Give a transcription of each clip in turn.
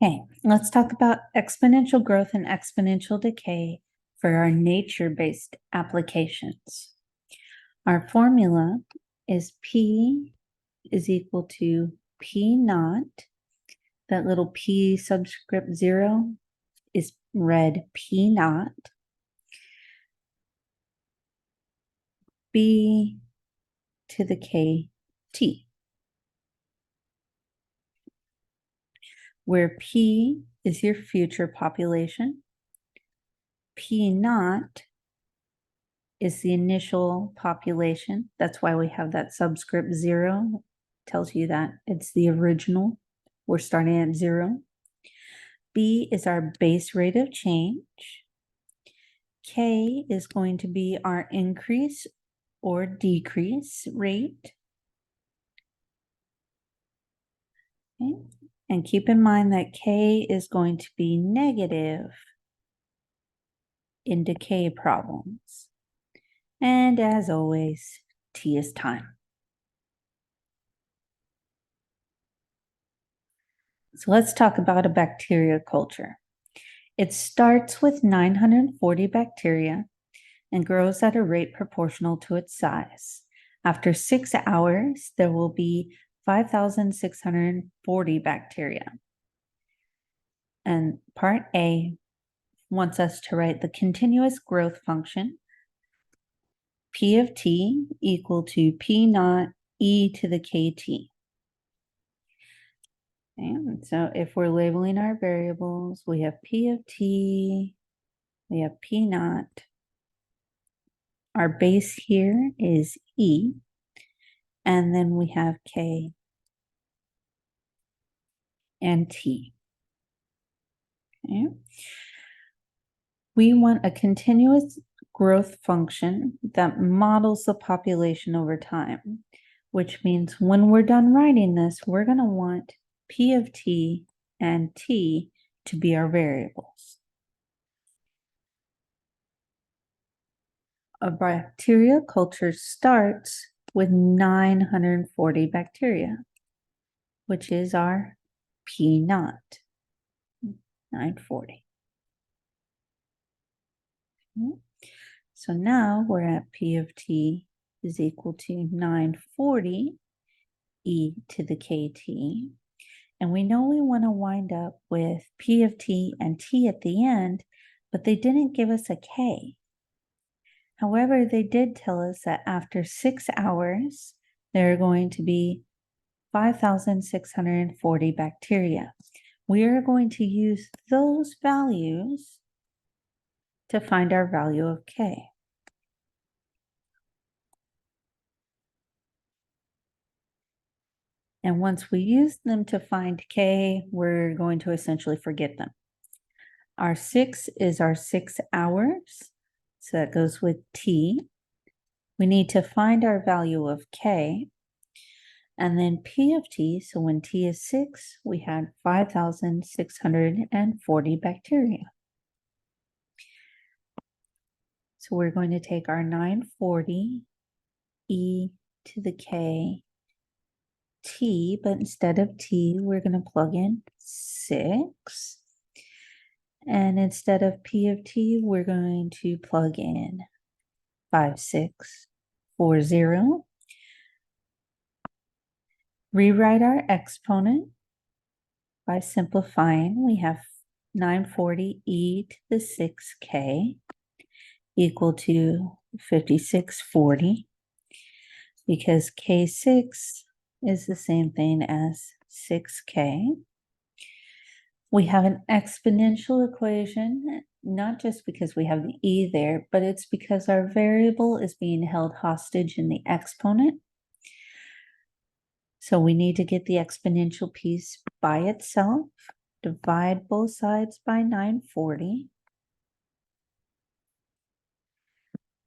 Okay, let's talk about exponential growth and exponential decay for our nature-based applications. Our formula is P is equal to P naught. That little P subscript 0 is read P naught. B to the KT, where P is your future population. P naught is the initial population. That's why we have that subscript 0. Tells you that it's the original. We're starting at 0. B is our base rate of change. K is going to be our increase or decrease rate. Okay. And keep in mind that K is going to be negative in decay problems. And as always, T is time. So let's talk about a bacteria culture. It starts with 940 bacteria and grows at a rate proportional to its size. After 6 hours, there will be 5,640 bacteria. And part A wants us to write the continuous growth function, P of T equal to P naught e to the KT. And so if we're labeling our variables, we have P of T, we have P naught. Our base here is E, and then we have K and T. Okay. We want a continuous growth function that models the population over time, which means when we're done writing this, we're going to want P of T and T to be our variables. A bacteria culture starts with 940 bacteria, which is our P naught, 940. So now we're at P of T is equal to 940 e to the KT. And we know we want to wind up with P of T and T at the end, but they didn't give us a K. However, they did tell us that after 6 hours, there are going to be 5,640 bacteria. We are going to use those values to find our value of K. And once we use them to find K, we're going to essentially forget them. Our 6 is our 6 hours. So that goes with T. We need to find our value of K. And then P of T, so when T is 6, we had 5,640 bacteria. So we're going to take our 940 e to the K T, but instead of T, we're going to plug in 6. And instead of P of T, we're going to plug in 5640. Rewrite our exponent by simplifying. We have 940 e to the 6k equal to 5640, because K6 is the same thing as 6k. We have an exponential equation, not just because we have the e there, but it's because our variable is being held hostage in the exponent. So we need to get the exponential piece by itself, divide both sides by 940.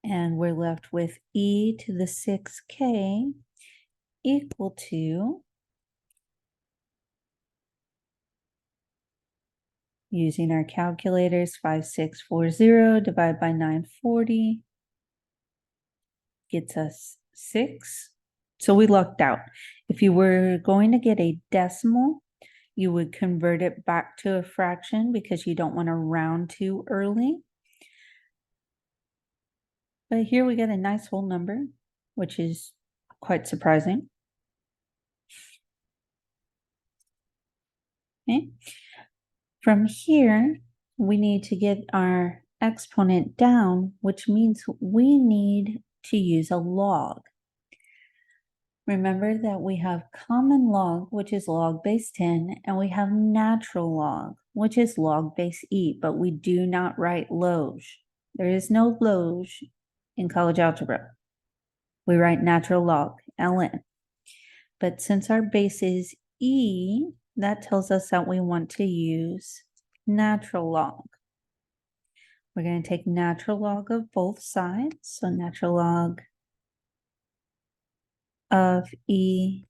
And we're left with e to the 6k equal to, using our calculators, 5640 divided by 940 gets us 6. So we lucked out. If you were going to get a decimal, You would convert it back to a fraction because you don't want to round too early. But here we get a nice whole number, which is quite surprising. Okay. From here, we need to get our exponent down, which means we need to use a log. Remember that we have common log, which is log base 10, and we have natural log, which is log base e, but we do not write Log. There is no Log in college algebra. We write natural log, ln. But since our base is e, that tells us that we want to use natural log. We're going to take natural log of both sides. So natural log of e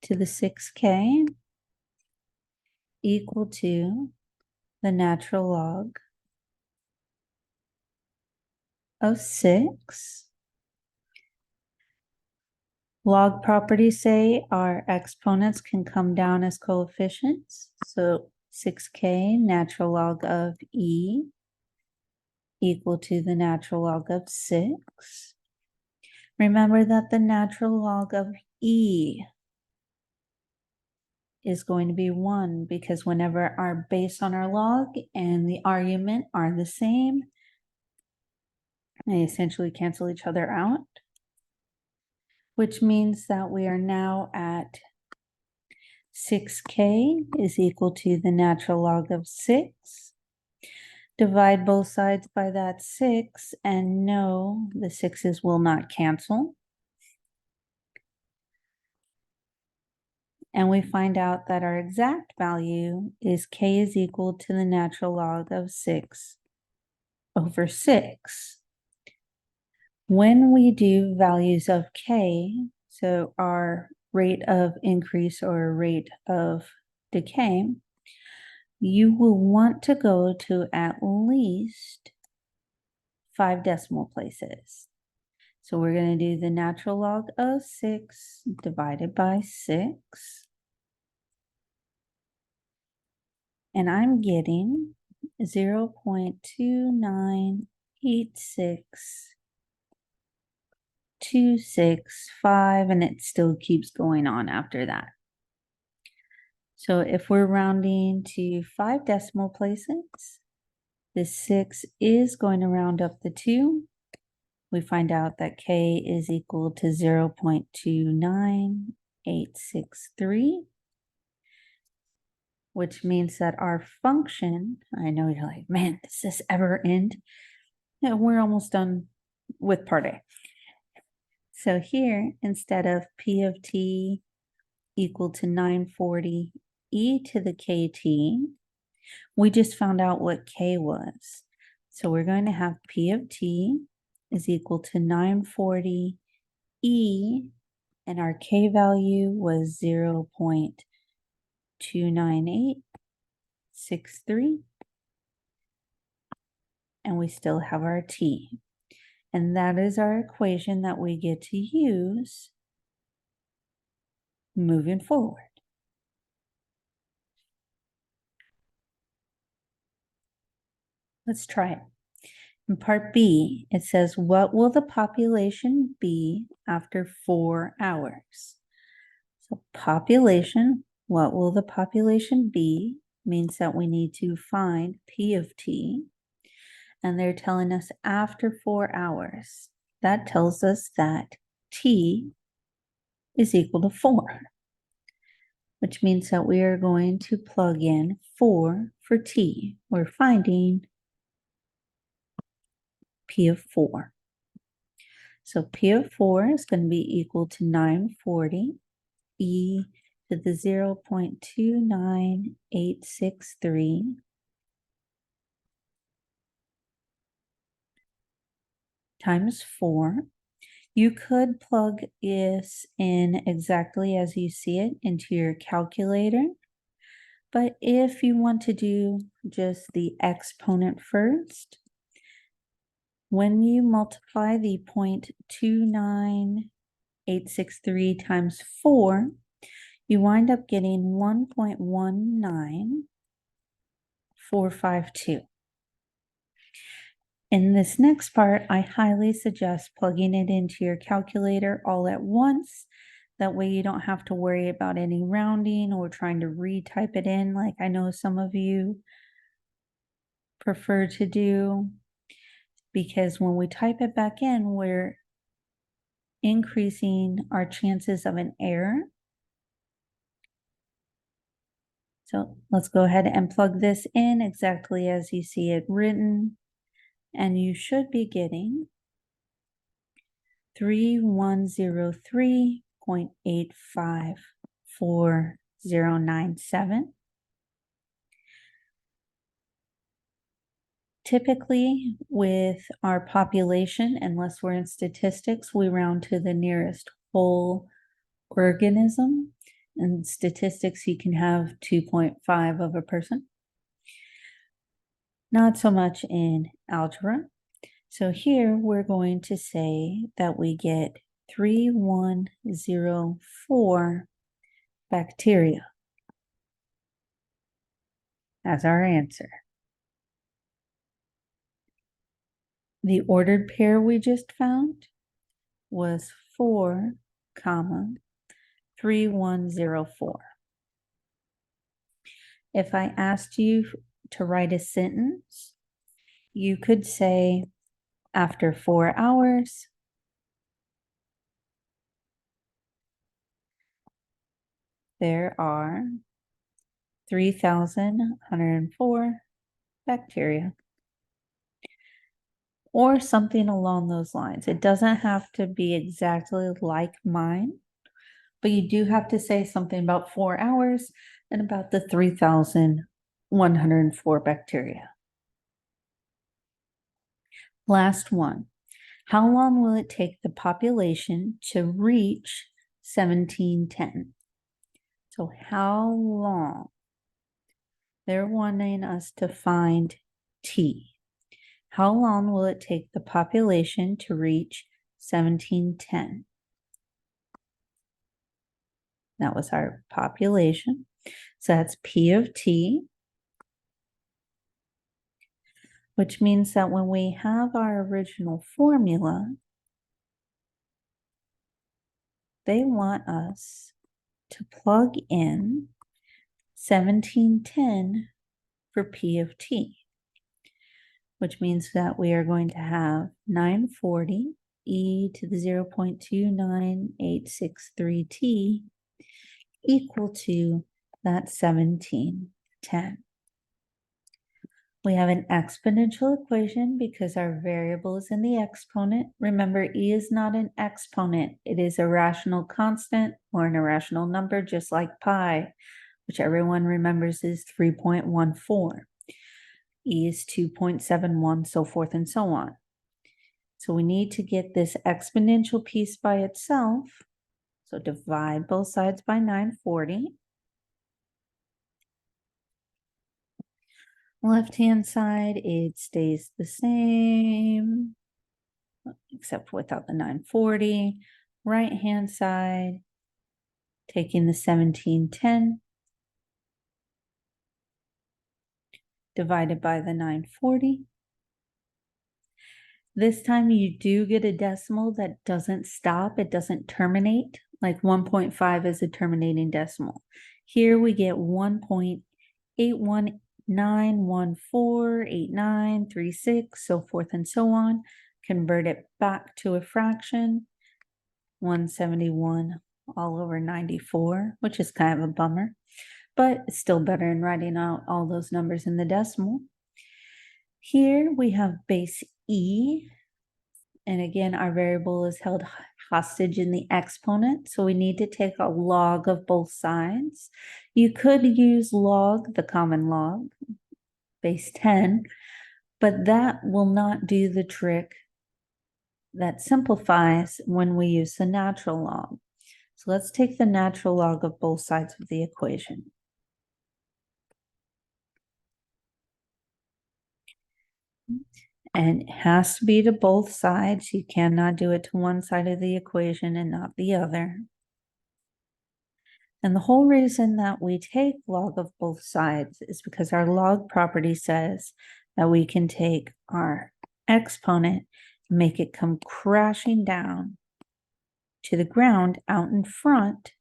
to the 6k equal to the natural log of 6. Log properties say our exponents can come down as coefficients. So 6k natural log of e equal to the natural log of 6. Remember that the natural log of e is going to be 1 because whenever our base on our log and the argument are the same, they essentially cancel each other out, which means that we are now at 6k is equal to the natural log of 6. Divide both sides by that 6, and no, the 6's will not cancel. And we find out that our exact value is k is equal to the natural log of 6 over 6. When we do values of k, so our rate of increase or rate of decay, you will want to go to at least 5 decimal places. So we're going to do the natural log of 6 divided by 6. And I'm getting 0.2986265, and it still keeps going on after that. So if we're rounding to 5 decimal places, this 6 is going to round up the 2. We find out that k is equal to 0.29863. Which means that our function, I know you're like, man, does this ever end? Yeah, we're almost done with part A. So here, instead of P of t equal to 940 e to the kt, we just found out what k was. So we're going to have P of t is equal to 940 e, and our k value was 0.29863, and we still have our t. And that is our equation that we get to use moving forward. Let's try it. In part B, it says, what will the population be after 4 hours? So population, what will the population be, means that we need to find P of t. And they're telling us after 4 hours. That tells us that t is equal to 4. Which means that we are going to plug in 4 for t. We're finding P of 4. So P of 4 is going to be equal to 940 e to the 0.29863 times 4. You could plug this in exactly as you see it into your calculator. But if you want to do just the exponent first, when you multiply the 0.29863 times 4, you wind up getting 1.19452. In this next part, I highly suggest plugging it into your calculator all at once. That way you don't have to worry about any rounding or trying to retype it in like I know some of you prefer to do. Because when we type it back in, we're increasing our chances of an error. So let's go ahead and plug this in exactly as you see it written. And you should be getting 3103.854097. Typically, with our population, unless we're in statistics, we round to the nearest whole organism. In statistics, you can have 2.5 of a person. Not so much in algebra. So here we're going to say that we get 3104 bacteria as our answer. The ordered pair we just found was 4, 3104. If I asked you to write a sentence, you could say, after 4 hours, there are 3,104 bacteria, or something along those lines. It doesn't have to be exactly like mine, but you do have to say something about 4 hours and about the 3,104 bacteria. Last one. How long will it take the population to reach 1710? So how long? They're wanting us to find T. How long will it take the population to reach 1710? That was our population. So that's P of T, which means that when we have our original formula, they want us to plug in 1710 for P of T, which means that we are going to have 940 e to the 0.29863 t equal to that 1710. We have an exponential equation because our variable is in the exponent. Remember, e is not an exponent. It is a rational constant or an irrational number, just like pi, which everyone remembers is 3.14. E is 2.71, so forth and so on. So we need to get this exponential piece by itself. So divide both sides by 940. Left-hand side, it stays the same, except without the 940. Right-hand side, taking the 1710, divided by the 940. This time you do get a decimal that doesn't stop, it doesn't terminate, like 1.5 is a terminating decimal. Here we get 1.819148936, so forth and so on. Convert it back to a fraction, 171 all over 94, which is kind of a bummer, but it's still better than writing out all those numbers in the decimal. Here we have base E, and again, our variable is held hostage in the exponent, so we need to take a log of both sides. You could use log, the common log, base 10, but that will not do the trick that simplifies when we use the natural log. So let's take the natural log of both sides of the equation. And it has to be to both sides. You cannot do it to one side of the equation and not the other. And the whole reason that we take log of both sides is because our log property says that we can take our exponent and make it come crashing down to the ground out in front,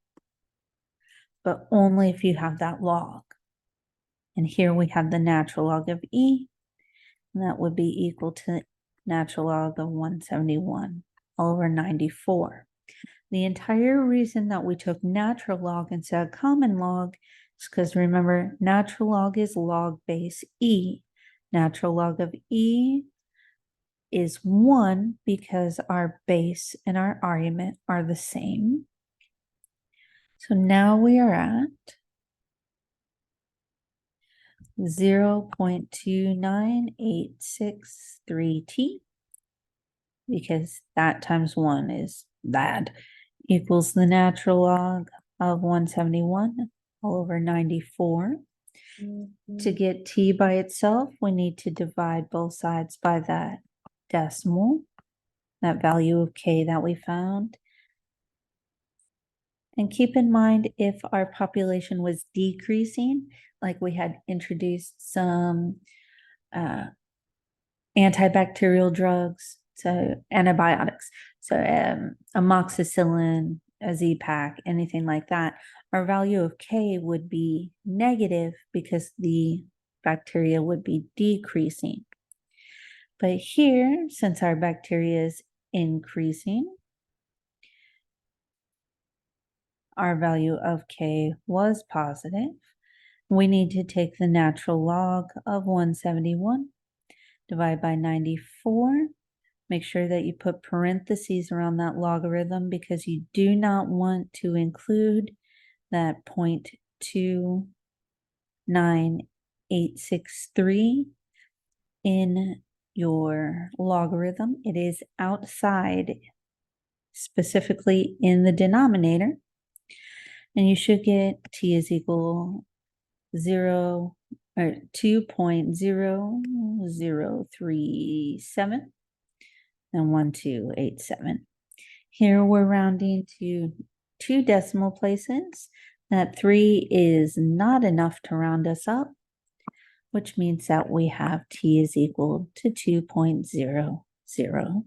but only if you have that log. And here we have the natural log of e, and that would be equal to natural log of 171 all over 94. The entire reason that we took natural log instead of common log is because remember, natural log is log base e. Natural log of e is 1 because our base and our argument are the same. So now we are at 0.29863t, because that times 1 is that, equals the natural log of 171 all over 94. To get t by itself, we need to divide both sides by that decimal, that value of k that we found. And keep in mind, if our population was decreasing, like we had introduced some antibacterial drugs, so antibiotics, so amoxicillin, a Z-Pak, anything like that, our value of K would be negative because the bacteria would be decreasing. But here, since our bacteria is increasing, our value of K was positive. We need to take the natural log of 171, divide by 94. Make sure that you put parentheses around that logarithm because you do not want to include that 0.29863 in your logarithm. It is outside, specifically in the denominator. And you should get t is equal 0 or 2.0037 and 1287. Here we're rounding to 2 decimal places. That 3 is not enough to round us up, which means that we have t is equal to 2.00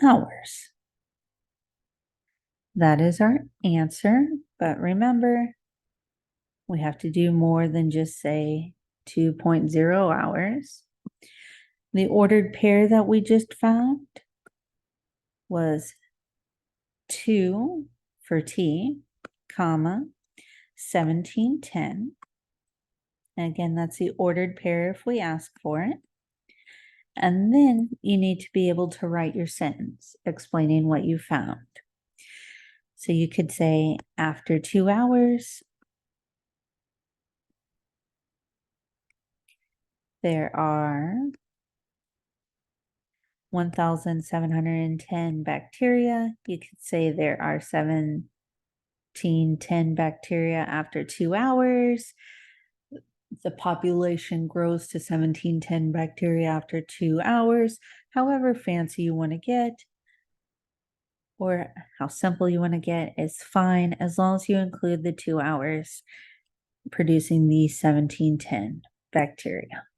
hours. That is our answer, but remember, we have to do more than just say 2.0 hours. The ordered pair that we just found was 2 for t, comma, 1710. And again, that's the ordered pair if we ask for it. And then you need to be able to write your sentence explaining what you found. So you could say, after 2 hours, there are 1,710 bacteria. You could say there are 1710 bacteria after 2 hours. The population grows to 1710 bacteria after 2 hours. However fancy you want to get, or how simple you want to get, is fine, as long as you include the 2 hours producing the 1710 bacteria.